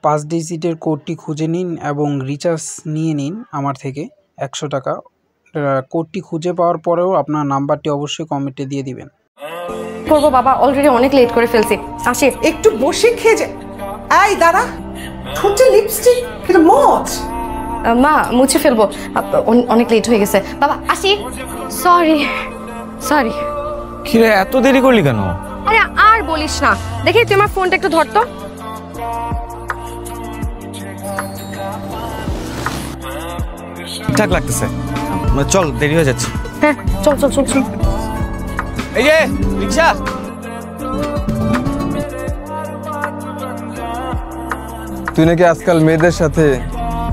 5 ডিজিটের কোডটি খুঁজে নিন এবং রিচার্জ নিয়ে নিন আমার থেকে 100 টাকা। কোডটি খুঁজে পাওয়ার পরেও আপনার নাম্বারটি অবশ্যই কমেন্টে দিয়ে দিবেন। করবো বাবা, অলরেডি অনেক লেট করে ফেলছি। আসি, একটু বসে খেয়ে যা। এই দাঁড়া, ঠোঁটে লিপস্টিক, এটা মজ। মা মুছে ফেলবো, অনেক লেট হয়ে গেছে। বাবা আসি। সরি। কিরে এত দেরি করলি কেন? আরে আর বলিস না, দেখি তুই আমার ফোনটা একটু ধরতো। ঠিকঠাক লাগতেছে, চল দেরি হয়ে যাচ্ছে। হ্যাঁ চল। এই যে রিকশা। তুই নাকি আজকাল মেয়েদের সাথে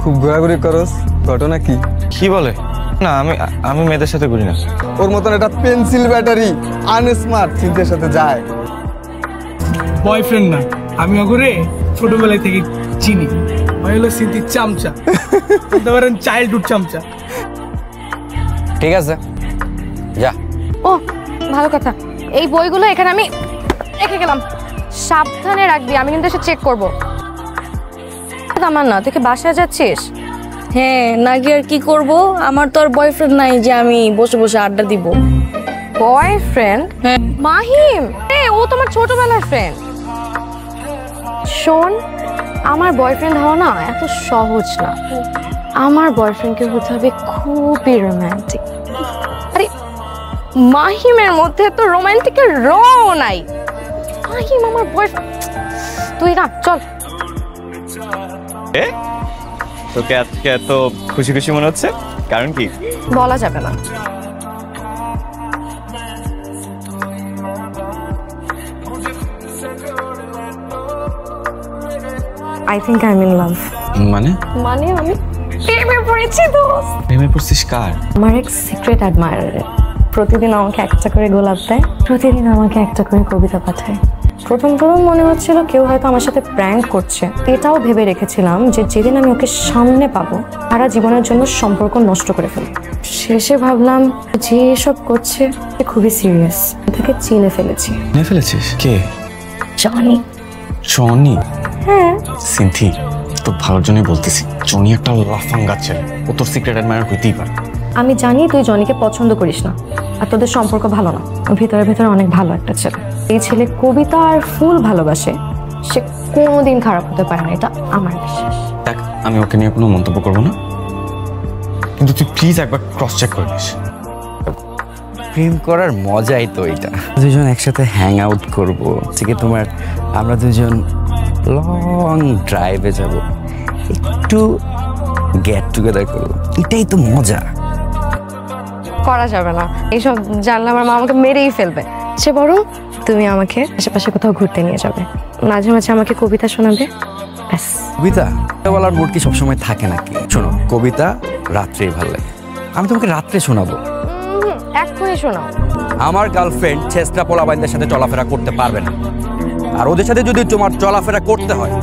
খুব ঘোরাঘুরি করস, ঘটনা কি? কি বলে? না আমি মেয়েদের সাথে ঘুরি না। ওর মতন একটা পেন্সিল ব্যাটারি আনস্মার্ট চিন্তার সাথে যায়। বয়ফ্রেন্ড না, আমি ওগরে ছোটবেলায় থেকে চিনি। ওই হলো সিদ্ধির চামচা, বলতে পারেন চাইল্ডহুড চামচা। ঠিক আছে যা। ও ভালো কথা, এই বইগুলো এখানে আমি রেখে গেলাম, সাবধানে রাখবি, আমি কিন্তু এসে চেক করবো। আমার না, তুই কি বাসায় যাচ্ছিস? হ্যাঁ, না গিয়ে আর কি করবো? আমার তো আর বয়ফ্রেন্ড নাই যে আমি বসে বসে আড্ডা দিব। বয়ফ্রেন্ড? হ্যাঁ। মাহিম, ও তোমার ছোটবেলার ফ্রেন্ড। শোন, আমার বয়ফ্রেন্ড হওয়া না এত সহজ না। আমার বয়ফ্রেন্ডকে হতে হবে খুবই রোমান্টিক। আরে মাহিমের মধ্যে তো রোমান্টিকের রং নাই। মাহিম আমার বয়ফ্রেন্ড। তুই না চল। তোকে আজকে এত খুশি খুশি মনে হচ্ছে, কারণ কি? বলা যাবে না। I think I'm in love. মানে আমি প্রেমে পড়েছি দোস্ত। প্রেমে পড়ছিস কার? আমার এক সিক্রেট অ্যাডমায়ার। প্রতিদিন আমাকে একটা করে গোলাপ দেয়, প্রতিদিন আমাকে একটা করে কবিতা পাঠায়। প্রথম মনে হচ্ছিল কেউ হয়তো আমার সাথে প্র্যাঙ্ক করছে। এটাও ভেবে রেখেছিলাম যে যেদিন আমি ওকে সামনে পাবো সারা জীবনের জন্য সম্পর্ক নষ্ট করে ফেলবো। শেষে ভাবলাম যে এসব করছে খুবই সিরিয়াস, তাকে চিনে ফেলেছি। ফেলেছিস? কে? জনি। হ্যাঁ সিনথি, তো ভালোর জন্যই বলতেছি। জনি একটা লাফাঙ্গা ছেলে, ও তোর সিক্রেট অ্যাডমায়ার হইতেই পারে। আমি জানি তুই জনিকে পছন্দ করিস না, আর তোদের সম্পর্ক ভালো না। ভিতরে অনেক ভালো একটা ছেলে। এই ছেলে কবিতা আর ফুল ভালোবাসে, সে কোনোদিন খারাপ হতে পারে না, এটা আমার বিশ্বাস। দেখ, আমি ওকে নিয়ে কোনো মন্তব্য করবো না, কিন্তু তুই প্লিজ একবার ক্রস চেক করে নিস। প্রেম করার মজাই তো এটা। দুজন একসাথে হ্যাং আউট করবো, ঠিক তোমার আমরা দুজন লং ড্রাইভে যাব, একটু গেট টুগেদার করবো, এটাই তো মজা। করা যাবে না এইসব, জানলে আমার মা আমাকে মেরেই ফেলবে। সে বরং তুমি আমাকে আশেপাশে কোথাও ঘুরতে নিয়ে যাবে, মাঝে মাঝে আমাকে কবিতা শোনাবে। কবিতা বলার মুড কি সবসময় থাকে নাকি? শোনো, কবিতা রাত্রেই ভালো লাগে, আমি তোমাকে রাত্রে শোনাবো। এক্ষুনি শোনাও। আমার গার্লফ্রেন্ড ছেসরা পোলাবাইনদের সাথে চলাফেরা করতে পারবে না, আর ওদের সাথে যদি তোমার চলাফেরা করতে হয়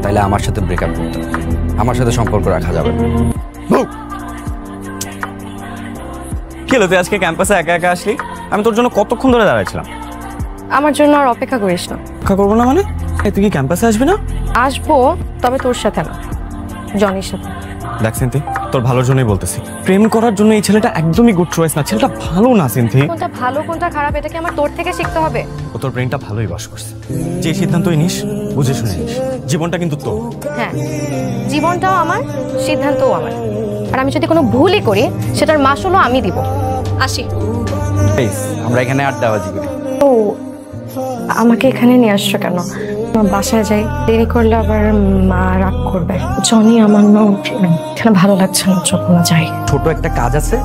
তাহলে আমার সাথে ব্রেকআপ করতে হবে, আমার সাথে সম্পর্ক রাখা যাবে না। কি হলো, তুই আজকে ক্যাম্পাসে একা একা আসলি? আমি তোর জন্য কতক্ষণ ধরে দাঁড়াইছিলাম। আমার জন্য আর অপেক্ষা করিস না। অপেক্ষা করবো না মানে? তুই কি ক্যাম্পাসে আসবি না? আসবো, তবে তোর সাথে না, জনির সাথে। দেখ সিনথি, তোর ভালোর জন্যই বলতেছি, প্রেম করার জন্য এই ছেলেটা একদমই গুড চয়েস না। ছেলেটা ভালো না সিনথি। কোনটা ভালো কোনটা খারাপ এটা কি আমার তোর থেকে শিখতে হবে? ও তোর ব্রেনটা ভালোই ওয়াশ করছে। যে সিদ্ধান্তই নিস বুঝে শুনে নিস, জীবনটা কিন্তু তোর। হ্যাঁ, জীবনটাও আমার, সিদ্ধান্তও আমার, আর আমি যদি কোনো ভুলই করি সেটার মাসুলও আমি দিব। আসি। আমরা এখানে আড্ডাবাজি করি। ও আমাকে এখানে নিয়ে আসছো কেন? বাসায় যাই, দেরি করলে আবার মা রাগ করবে। জনি আমার না এখানে ভালো লাগছে না, যখন যাই। ছোট একটা কাজ আছে,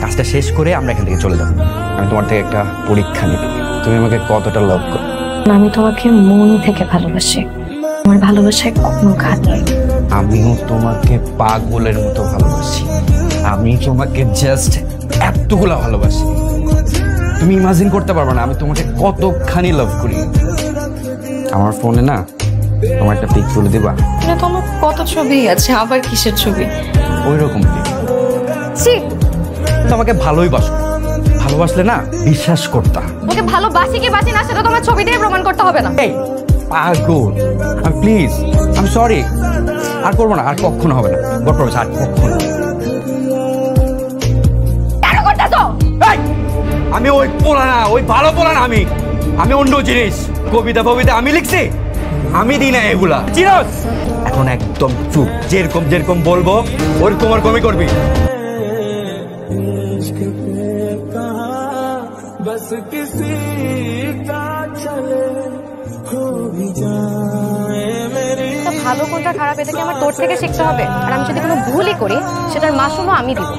কাজটা শেষ করে আমরা এখান থেকে চলে যাবো। আমি তোমার থেকে একটা পরীক্ষা নিব, তুমি আমাকে কতটা লাভ করো। আমি তোমাকে মন থেকে ভালোবাসি, আমার ভালোবাসায় কোনো ঘাত নেই। আমিও তোমাকে পাগলের মতো ভালোবাসি, আমি তোমাকে জাস্ট এতগুলা ভালোবাসি, তুমি ইমাজিন করতে পারবে না আমি তোমাকে কতখানি লাভ করি। আমার ফোনে না তোমার একটা পিক তুলে দিবা? তো আমার কত ছবি আছে, আবার কিসের ছবি? ওই রকম পিক। তোমাকে ভালোই বাসো, ভালোবাসলে না বিশ্বাস করতা। ওকে ভালোবাসি কি বাসি না সেটা তোমার ছবি দিয়ে প্রমাণ করতে হবে না। এই পাগল। প্লিজ, আমি সরি, আর করবো না, আর কখনো হবে না, গড প্রমিস, আর কখনো। আমি ওই পোলা না, ওই ভালো পোলা না, আমি অন্য জিনিস। কবিতা ফবিতা আমি লিখছি, আমি দিই না এগুলা, চিনস? এখন একদম চুপ, যেরকম যেরকম বলবো ওরকম ওরকমই করবি। ভালো কোনটা খারাপ এটা কি আমার তোর থেকে শিখতে হবে? আর আমি যদি কোনো ভুলই করি সেটার মাসুলও আমি দিব।